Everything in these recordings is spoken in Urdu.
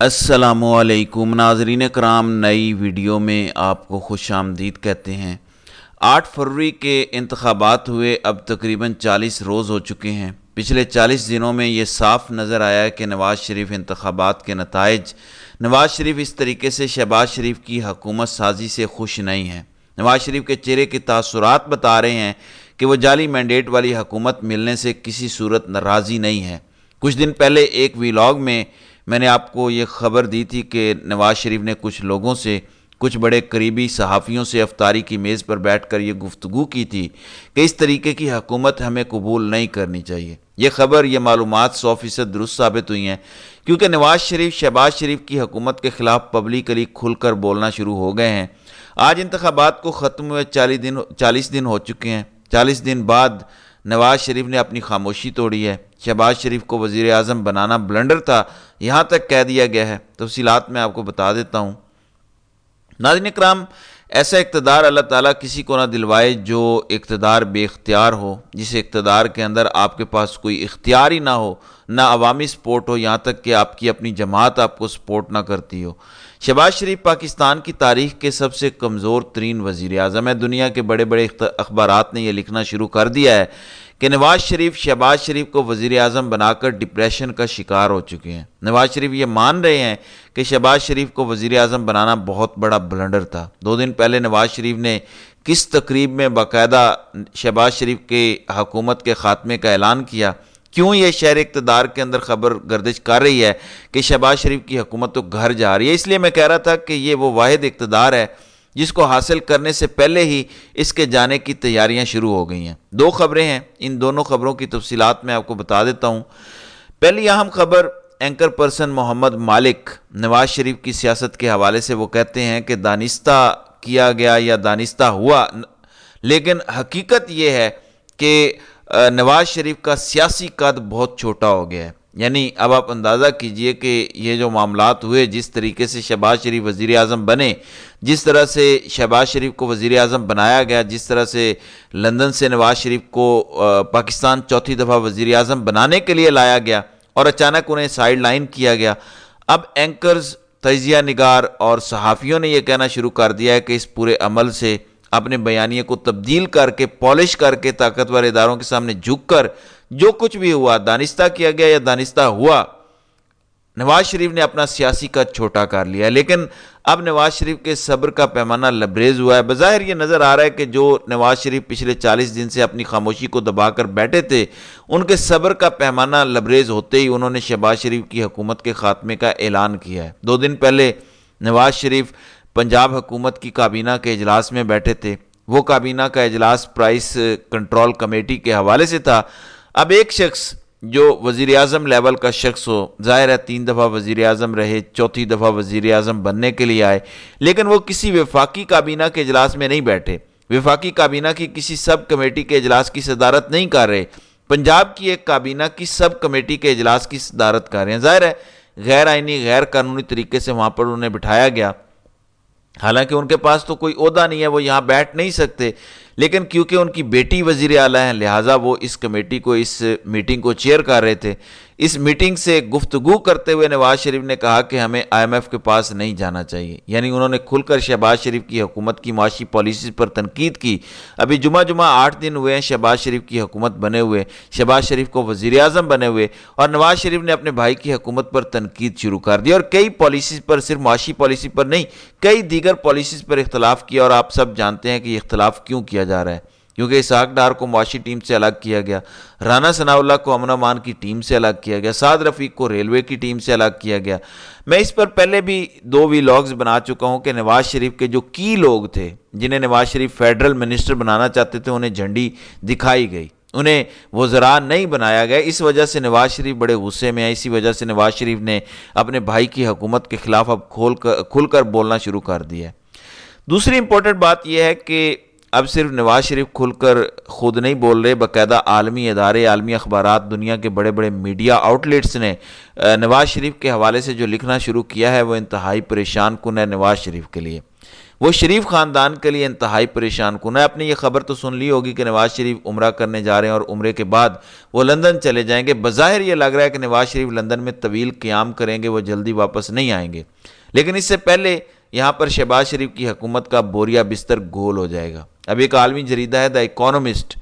السلام علیکم ناظرین کرام، نئی ویڈیو میں آپ کو خوش آمدید کہتے ہیں۔ 8 فروری کے انتخابات ہوئے، اب تقریباً 40 روز ہو چکے ہیں۔ پچھلے 40 دنوں میں یہ صاف نظر آیا ہے کہ نواز شریف انتخابات کے نتائج، نواز شریف اس طریقے سے شہباز شریف کی حکومت سازی سے خوش نہیں ہیں۔ نواز شریف کے چہرے کے تاثرات بتا رہے ہیں کہ وہ جعلی مینڈیٹ والی حکومت ملنے سے کسی صورت راضی نہیں ہے۔ کچھ دن پہلے ایک ویلاگ میں نے آپ کو یہ خبر دی تھی کہ نواز شریف نے کچھ لوگوں سے، کچھ بڑے قریبی صحافیوں سے افطاری کی میز پر بیٹھ کر یہ گفتگو کی تھی کہ اس طریقے کی حکومت ہمیں قبول نہیں کرنی چاہیے۔ یہ خبر، یہ معلومات 100% درست ثابت ہوئی ہیں، کیونکہ نواز شریف شہباز شریف کی حکومت کے خلاف پبلکلی کھل کر بولنا شروع ہو گئے ہیں۔ آج انتخابات کو ختم ہوئے 40 دن ہو چکے ہیں۔ 40 دن بعد نواز شریف نے اپنی خاموشی توڑی ہے۔ شہباز شریف کو وزیر اعظم بنانا بلنڈر تھا، یہاں تک کہہ دیا گیا ہے۔ تفصیلات میں آپ کو بتا دیتا ہوں۔ ناظرین کرام، ایسا اقتدار اللہ تعالیٰ کسی کو نہ دلوائے جو اقتدار بے اختیار ہو، جس اقتدار کے اندر آپ کے پاس کوئی اختیار ہی نہ ہو، نہ عوامی سپورٹ ہو، یہاں تک کہ آپ کی اپنی جماعت آپ کو سپورٹ نہ کرتی ہو۔ شہباز شریف پاکستان کی تاریخ کے سب سے کمزور ترین وزیر اعظم ہے۔ دنیا کے بڑے بڑے اخبارات نے یہ لکھنا شروع کر دیا ہے کہ نواز شریف شہباز شریف کو وزیر اعظم بنا کر ڈپریشن کا شکار ہو چکے ہیں۔ نواز شریف یہ مان رہے ہیں کہ شہباز شریف کو وزیر اعظم بنانا بہت بڑا بلنڈر تھا۔ 2 دن پہلے نواز شریف نے کس تقریب میں باقاعدہ شہباز شریف کی حکومت کے خاتمے کا اعلان کیا؟ کیوں یہ شہر اقتدار کے اندر خبر گردش کر رہی ہے کہ شہباز شریف کی حکومت تو گھر جا رہی ہے؟ اس لیے میں کہہ رہا تھا کہ یہ وہ واحد اقتدار ہے جس کو حاصل کرنے سے پہلے ہی اس کے جانے کی تیاریاں شروع ہو گئی ہیں۔ 2 خبریں ہیں، ان دونوں خبروں کی تفصیلات میں آپ کو بتا دیتا ہوں۔ پہلی اہم خبر، اینکر پرسن محمد مالک نواز شریف کی سیاست کے حوالے سے وہ کہتے ہیں کہ دانستہ کیا گیا یا دانستہ ہوا، لیکن حقیقت یہ ہے کہ نواز شریف کا سیاسی قد بہت چھوٹا ہو گیا ہے۔ یعنی اب آپ اندازہ کیجئے کہ یہ جو معاملات ہوئے، جس طریقے سے شہباز شریف وزیر اعظم بنے، جس طرح سے شہباز شریف کو وزیر اعظم بنایا گیا، جس طرح سے لندن سے نواز شریف کو پاکستان چوتھی دفعہ وزیر اعظم بنانے کے لیے لایا گیا اور اچانک انہیں سائیڈ لائن کیا گیا۔ اب اینکرز، تجزیہ نگار اور صحافیوں نے یہ کہنا شروع کر دیا ہے کہ اس پورے عمل سے اپنے بیانیے کو تبدیل کر کے، پالش کر کے، طاقتور اداروں کے سامنے جھک کر جو کچھ بھی ہوا، دانستہ کیا گیا یا دانستہ ہوا، نواز شریف نے اپنا سیاسی قد چھوٹا کر لیا ہے۔ لیکن اب نواز شریف کے صبر کا پیمانہ لبریز ہوا ہے۔ بظاہر یہ نظر آ رہا ہے کہ جو نواز شریف پچھلے 40 دن سے اپنی خاموشی کو دبا کر بیٹھے تھے، ان کے صبر کا پیمانہ لبریز ہوتے ہی انہوں نے شہباز شریف کی حکومت کے خاتمے کا اعلان کیا ہے۔ 2 دن پہلے نواز شریف پنجاب حکومت کی کابینہ کے اجلاس میں بیٹھے تھے۔ وہ کابینہ کا اجلاس پرائس کنٹرول کمیٹی کے حوالے سے تھا۔ اب ایک شخص جو وزیر اعظم لیول کا شخص ہو، ظاہر ہے 3 دفعہ وزیر اعظم رہے، چوتھی دفعہ وزیر اعظم بننے کے لیے آئے، لیکن وہ کسی وفاقی کابینہ کے اجلاس میں نہیں بیٹھے، وفاقی کابینہ کی کسی سب کمیٹی کے اجلاس کی صدارت نہیں کر رہے، پنجاب کی ایک کابینہ کی سب کمیٹی کے اجلاس کی صدارت کر رہے ہیں۔ ظاہر ہے غیر آئینی، غیر قانونی طریقے سے وہاں پر انہیں بٹھایا گیا۔ حالانکہ ان کے پاس تو کوئی عہدہ نہیں ہے، وہ یہاں بیٹھ نہیں سکتے، لیکن کیونکہ ان کی بیٹی وزیر اعلیٰ ہیں، لہٰذا وہ اس کمیٹی کو، اس میٹنگ کو چیئر کر رہے تھے۔ اس میٹنگ سے گفتگو کرتے ہوئے نواز شریف نے کہا کہ ہمیں IMF کے پاس نہیں جانا چاہیے۔ یعنی انہوں نے کھل کر شہباز شریف کی حکومت کی معاشی پالیسیز پر تنقید کی۔ ابھی جمعہ 8 دن ہوئے ہیں شہباز شریف کی حکومت بنے ہوئے، شہباز شریف کو وزیر اعظم بنے ہوئے، اور نواز شریف نے اپنے بھائی کی حکومت پر تنقید شروع کر دی اور کئی پالیسیز پر، صرف معاشی پالیسی پر نہیں، کئی دیگر پالیسیز پر اختلاف کیا۔ اور آپ سب جانتے ہیں کہ یہ اختلاف کیوں کیا جا رہا ہے، کیونکہ اسحاق ڈار کو معاشی ٹیم سے الگ کیا گیا، رانا ثناءاللہ کو امن و امان کی ٹیم سے الگ کیا گیا، سعد رفیق کو ریلوے کی ٹیم سے الگ کیا گیا۔ میں اس پر پہلے بھی 2 ویلاگز بنا چکا ہوں کہ نواز شریف کے جو کی لوگ تھے، جنہیں نواز شریف فیڈرل منسٹر بنانا چاہتے تھے، انہیں جھنڈی دکھائی گئی، انہیں وزراء نہیں بنایا گیا۔ اس وجہ سے نواز شریف بڑے غصے میں ہیں۔ اسی وجہ سے نواز شریف نے اپنے بھائی کی حکومت کے خلاف اب کھل کر بولنا شروع کر دیا ہے۔ دوسری امپورٹنٹ بات یہ ہے کہ اب صرف نواز شریف کھل کر خود نہیں بول رہے، باقاعدہ عالمی ادارے، عالمی اخبارات، دنیا کے بڑے بڑے میڈیا آؤٹ لیٹس نے نواز شریف کے حوالے سے جو لکھنا شروع کیا ہے وہ انتہائی پریشان کن ہے نواز شریف کے لیے۔ وہ شریف خاندان کے لیے انتہائی پریشان کن ہے۔ آپ نے یہ خبر تو سن لی ہوگی کہ نواز شریف عمرہ کرنے جا رہے ہیں اور عمرے کے بعد وہ لندن چلے جائیں گے۔ بظاہر یہ لگ رہا ہے کہ نواز شریف لندن میں طویل قیام کریں گے، وہ جلدی واپس نہیں آئیں گے، لیکن اس سے پہلے یہاں پر شہباز شریف کی حکومت کا بوریا بستر گول ہو جائے گا۔ اب ایک عالمی جریدہ ہے دا اکانومسٹ،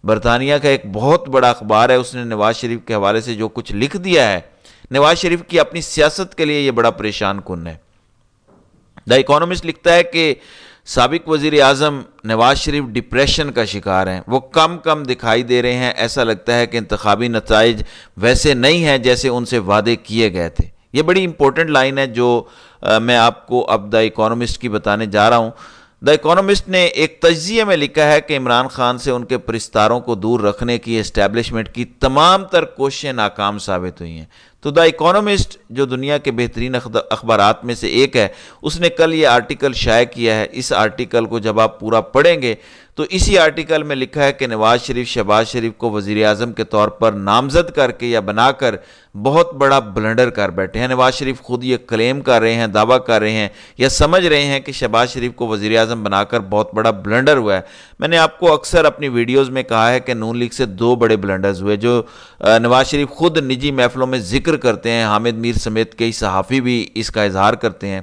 برطانیہ کا ایک بہت بڑا اخبار ہے، اس نے نواز شریف کے حوالے سے جو کچھ لکھ دیا ہے، نواز شریف کی اپنی سیاست کے لیے یہ بڑا پریشان کن ہے۔ دا اکانومسٹ لکھتا ہے کہ سابق وزیر اعظم نواز شریف ڈپریشن کا شکار ہیں، وہ کم کم دکھائی دے رہے ہیں، ایسا لگتا ہے کہ انتخابی نتائج ویسے نہیں ہیں جیسے ان سے وعدے کیے گئے تھے۔ یہ بڑی امپورٹنٹ لائن ہے جو میں آپ کو اب دا اکانومسٹ کی بتانے جا رہا ہوں۔ دا اکانومسٹ نے ایک تجزیے میں لکھا ہے کہ عمران خان سے ان کے پرستاروں کو دور رکھنے کی اسٹیبلشمنٹ کی تمام تر کوششیں ناکام ثابت ہوئی ہیں۔ تو دا اکانومسٹ جو دنیا کے بہترین اخبارات میں سے ایک ہے، اس نے کل یہ آرٹیکل شائع کیا ہے۔ اس آرٹیکل کو جب آپ پورا پڑھیں گے تو اسی آرٹیکل میں لکھا ہے کہ نواز شریف شہباز شریف کو وزیر اعظم کے طور پر نامزد کر کے یا بنا کر بہت بڑا بلنڈر کر بیٹھے ہیں۔ نواز شریف خود یہ کلیم کر رہے ہیں، دعویٰ کر رہے ہیں یا سمجھ رہے ہیں کہ شہباز شریف کو وزیر اعظم بنا کر بہت بڑا بلنڈر ہوا ہے۔ میں نے آپ کو اکثر اپنی ویڈیوز میں کہا ہے کہ نون لیگ سے دو بڑے بلنڈرز ہوئے جو نواز شریف خود نجی محفلوں میں ذکر کرتے ہیں، حامد میر سمیت کئی صحافی بھی اس کا اظہار کرتے ہیں۔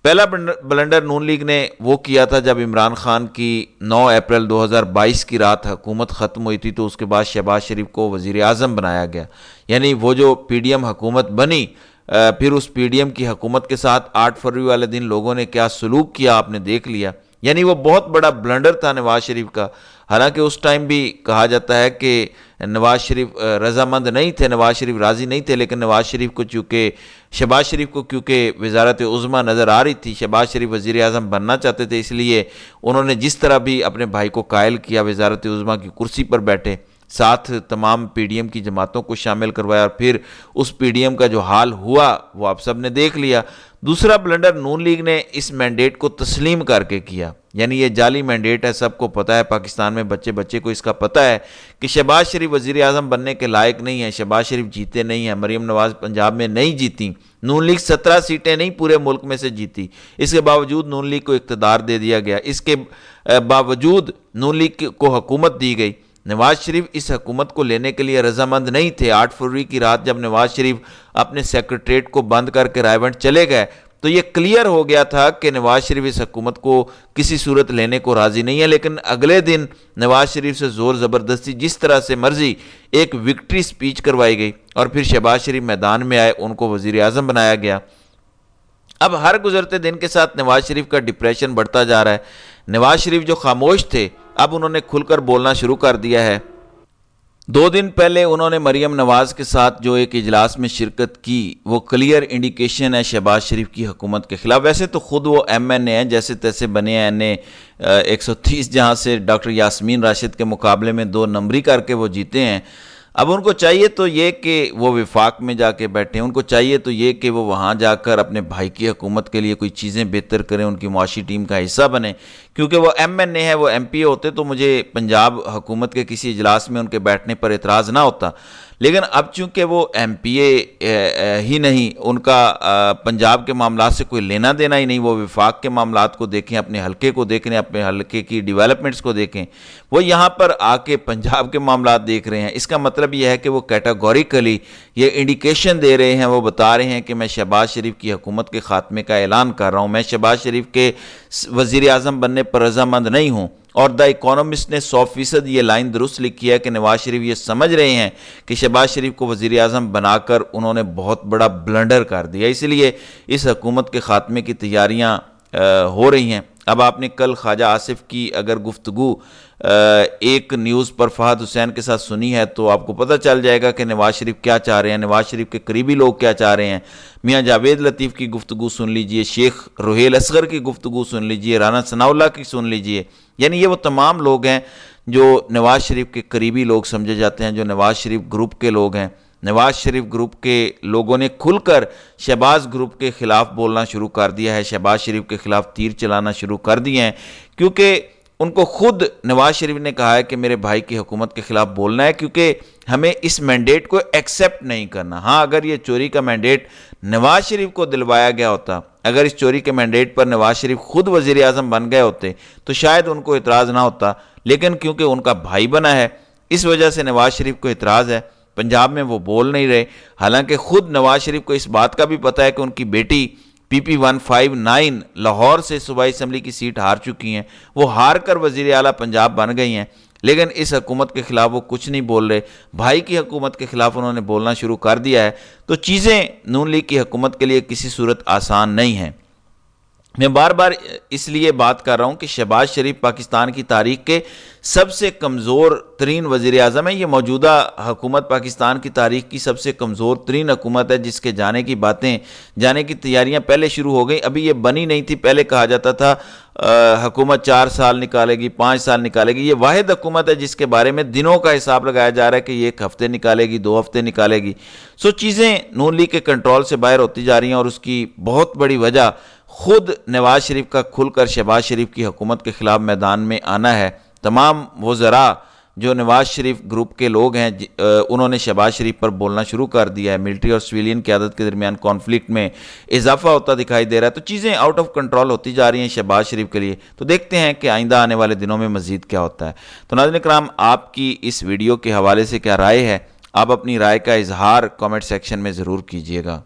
پہلا بلنڈر نون لیگ نے وہ کیا تھا جب عمران خان کی 9 اپریل 2022 کی رات حکومت ختم ہوئی تھی، تو اس کے بعد شہباز شریف کو وزیر اعظم بنایا گیا۔ یعنی وہ جو پی ڈی ایم حکومت بنی، پھر اس پی ڈی ایم کی حکومت کے ساتھ 8 فروری والے دن لوگوں نے کیا سلوک کیا آپ نے دیکھ لیا۔ یعنی وہ بہت بڑا بلنڈر تھا نواز شریف کا۔ حالانکہ اس ٹائم بھی کہا جاتا ہے کہ نواز شریف رضامند نہیں تھے، نواز شریف راضی نہیں تھے، لیکن نواز شریف کو چونکہ شہباز شریف کو کیونکہ وزارت عظمیٰ نظر آ رہی تھی، شہباز شریف وزیر اعظم بننا چاہتے تھے، اس لیے انہوں نے جس طرح بھی اپنے بھائی کو قائل کیا، وزارت عظمیٰ کی کرسی پر بیٹھے، ساتھ تمام پی ڈی ایم کی جماعتوں کو شامل کروایا، اور پھر اس پی ڈی ایم کا جو حال ہوا وہ آپ سب نے دیکھ لیا۔ دوسرا بلنڈر نون لیگ نے اس مینڈیٹ کو تسلیم کر کے کیا۔ یعنی یہ جعلی مینڈیٹ ہے، سب کو پتہ ہے، پاکستان میں بچے بچے کو اس کا پتہ ہے کہ شہباز شریف وزیر اعظم بننے کے لائق نہیں ہے، شہباز شریف جیتے نہیں ہیں، مریم نواز پنجاب میں نہیں جیتی، نون لیگ 17 سیٹیں نہیں پورے ملک میں سے جیتی، اس کے باوجود نون لیگ کو اقتدار دے دیا گیا، اس کے باوجود نون لیگ کو حکومت دی گئی۔ نواز شریف اس حکومت کو لینے کے لیے رضامند نہیں تھے۔ 8 فروری کی رات جب نواز شریف اپنے سیکریٹریٹ کو بند کر کے رائے بنٹ چلے گئے تو یہ کلیئر ہو گیا تھا کہ نواز شریف اس حکومت کو کسی صورت لینے کو راضی نہیں ہے، لیکن اگلے دن نواز شریف سے زور زبردستی جس طرح سے مرضی ایک وکٹری سپیچ کروائی گئی اور پھر شہباز شریف میدان میں آئے، ان کو وزیر اعظم بنایا گیا۔ اب ہر گزرتے دن کے ساتھ نواز شریف کا ڈپریشن بڑھتا جا رہا ہے۔ نواز شریف جو خاموش تھے اب انہوں نے کھل کر بولنا شروع کر دیا ہے۔ 2 دن پہلے انہوں نے مریم نواز کے ساتھ جو ایک اجلاس میں شرکت کی، وہ کلیئر انڈیکیشن ہے شہباز شریف کی حکومت کے خلاف۔ ویسے تو خود وہ ایم این اے ہیں، جیسے تیسے بنے ہیں، 130 جہاں سے ڈاکٹر یاسمین راشد کے مقابلے میں 2 نمبری کر کے وہ جیتے ہیں۔ اب ان کو چاہیے تو یہ کہ وہ وفاق میں جا کے بیٹھیں، ان کو چاہیے تو یہ کہ وہ وہاں جا کر اپنے بھائی کی حکومت کے لیے کوئی چیزیں بہتر کریں، ان کی معاشی ٹیم کا حصہ بنیں، کیونکہ وہ ایم این اے ہے، وہ ایم پی اے ہوتے تو مجھے پنجاب حکومت کے کسی اجلاس میں ان کے بیٹھنے پر اعتراض نہ ہوتا، لیکن اب چونکہ وہ ایم پی اے ہی نہیں، ان کا پنجاب کے معاملات سے کوئی لینا دینا ہی نہیں، وہ وفاق کے معاملات کو دیکھیں، اپنے حلقے کو دیکھیں، اپنے حلقے کی ڈیولپمنٹس کو دیکھیں، وہ یہاں پر آ کے پنجاب کے معاملات دیکھ رہے ہیں۔ اس کا مطلب یہ ہے کہ وہ کیٹاگوریکلی یہ انڈیکیشن دے رہے ہیں، وہ بتا رہے ہیں کہ میں شہباز شریف کی حکومت کے خاتمے کا اعلان کر رہا ہوں، میں شہباز شریف کے وزیر اعظم بننے پر رضامند نہیں ہوں۔ اور دا اکانومسٹ نے 100% یہ لائن درست لکھی ہے کہ نواز شریف یہ سمجھ رہے ہیں کہ شہباز شریف کو وزیر اعظم بنا کر انہوں نے بہت بڑا بلنڈر کر دیا، اس لیے اس حکومت کے خاتمے کی تیاریاں ہو رہی ہیں۔ اب آپ نے کل خواجہ آصف کی اگر گفتگو ایک نیوز پر فہد حسین کے ساتھ سنی ہے تو آپ کو پتہ چل جائے گا کہ نواز شریف کیا چاہ رہے ہیں، نواز شریف کے قریبی لوگ کیا چاہ رہے ہیں۔ میاں جاوید لطیف کی گفتگو سن لیجئے، شیخ روہیل اصغر کی گفتگو سن لیجئے، رانا ثناء اللہ کی سن لیجئے، یعنی یہ وہ تمام لوگ ہیں جو نواز شریف کے قریبی لوگ سمجھے جاتے ہیں، جو نواز شریف گروپ کے لوگ ہیں۔ نواز شریف گروپ کے لوگوں نے کھل کر شہباز گروپ کے خلاف بولنا شروع کر دیا ہے، شہباز شریف کے خلاف تیر چلانا شروع کر دیے ہیں، کیونکہ ان کو خود نواز شریف نے کہا ہے کہ میرے بھائی کی حکومت کے خلاف بولنا ہے کیونکہ ہمیں اس مینڈیٹ کو ایکسیپٹ نہیں کرنا۔ ہاں اگر یہ چوری کا مینڈیٹ نواز شریف کو دلوایا گیا ہوتا، اگر اس چوری کے مینڈیٹ پر نواز شریف خود وزیر اعظم بن گئے ہوتے تو شاید ان کو اعتراض نہ ہوتا، لیکن کیونکہ ان کا بھائی بنا ہے اس وجہ سے نواز شریف کو اعتراض ہے۔ پنجاب میں وہ بول نہیں رہے، حالانکہ خود نواز شریف کو اس بات کا بھی پتہ ہے کہ ان کی بیٹی پی پی 159 لاہور سے صوبائی اسمبلی کی سیٹ ہار چکی ہیں، وہ ہار کر وزیر اعلیٰ پنجاب بن گئی ہیں، لیکن اس حکومت کے خلاف وہ کچھ نہیں بول رہے۔ بھائی کی حکومت کے خلاف انہوں نے بولنا شروع کر دیا ہے۔ تو چیزیں نون لیگ کی حکومت کے لیے کسی صورت آسان نہیں ہیں۔ میں بار بار اس لیے بات کر رہا ہوں کہ شہباز شریف پاکستان کی تاریخ کے سب سے کمزور ترین وزیر اعظم ہے۔ یہ موجودہ حکومت پاکستان کی تاریخ کی سب سے کمزور ترین حکومت ہے، جس کے جانے کی باتیں، جانے کی تیاریاں پہلے شروع ہو گئیں، ابھی یہ بنی نہیں تھی۔ پہلے کہا جاتا تھا حکومت 4 سال نکالے گی، 5 سال نکالے گی۔ یہ واحد حکومت ہے جس کے بارے میں دنوں کا حساب لگایا جا رہا ہے کہ یہ 1 ہفتے نکالے گی، 2 ہفتے نکالے گی۔ چیزیں نون لیگ کے کنٹرول سے باہر ہوتی جا رہی ہیں، اور اس کی بہت بڑی وجہ خود نواز شریف کا کھل کر شہباز شریف کی حکومت کے خلاف میدان میں آنا ہے۔ تمام وزراء جو نواز شریف گروپ کے لوگ ہیں انہوں نے شہباز شریف پر بولنا شروع کر دیا ہے۔ ملٹری اور سویلین قیادت کے درمیان کانفلکٹ میں اضافہ ہوتا دکھائی دے رہا ہے۔ تو چیزیں آؤٹ آف کنٹرول ہوتی جا رہی ہیں شہباز شریف کے لیے۔ تو دیکھتے ہیں کہ آئندہ آنے والے دنوں میں مزید کیا ہوتا ہے۔ تو ناظرین کرام، آپ کی اس ویڈیو کے حوالے سے کیا رائے ہے؟ آپ اپنی رائے کا اظہار کامنٹ سیکشن میں ضرور کیجیے گا۔